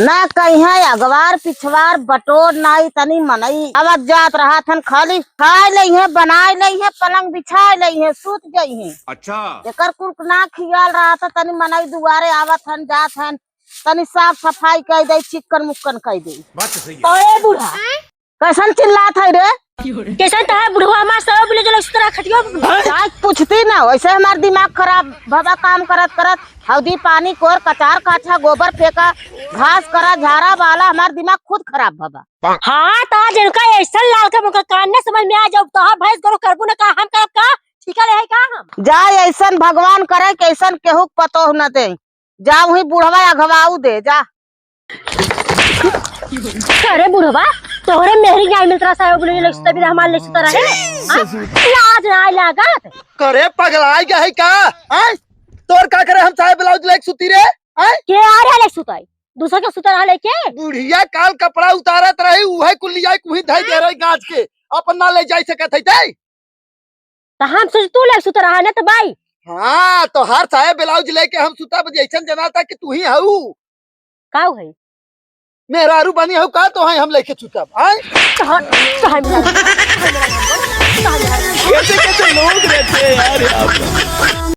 ना कहीं अगवार पिछवार बटोर नाई तनी मनई अब जात रहा थन खाली खाए लई है बनाए लई है पलंग बिछाए लई है सूत गई है। अच्छा एकर कुल ना खियाल रहा था तनी मनई दुआरे आवत हन जात हन तनी साफ सफाई कर दे चिक्कन मुक्कन कर दे। बात तो सही है। ओए बूढ़ा कैसन चिल्लात है रे? कैसा तो है बुढ़वा हमार सब बोले जो इस तरह खटियो आज पूछती ना वैसे हमार दिमाग खराब भवा काम करत करत हल्दी पानी कोर कचार काछा गोबर फेंका घास करा झाड़ा वाला हमार दिमाग खुद खराब भवा। हाँ तो आज इनका ऐसा लाल का मुका कान न समझ में आ जाओ तो हाँ भैंस करो करबू न का हम करब का ठीका ले है का हम जाए ऐसन भगवान करे कैसन केहू पतो न दे जा वही बुढ़वा अघवाऊ दे जा। अरे बुढ़वा तोहरे मेहरी गाय मिलता साहब बोले लक्ष्य तभी हमारे लक्ष्य तरह है लाज ना लागत करे पगलाई गया है का हैं तोर का करे हम चाहे ब्लाउज लेके सुती रे हैं के आ रहा लक्ष्य सुताई दूसरा के सुता रहा लेके बुढ़िया काल कपड़ा उतारत रही उहे कुलिया कुही धई दे रही गाज के अपन ना ले जाई सकत है ते तो हम सोच तू लक्ष्य सुता रहा न तो भाई हां तो हर चाहे ब्लाउज लेके हम सुता बजे ऐसन जनाता कि तू ही हऊ का है मेरा आरू बनी हऊ का तो है हम लेके सुतब हैं तो हम कैसे कैसे लोग रहते हैं यार यहाँ पे।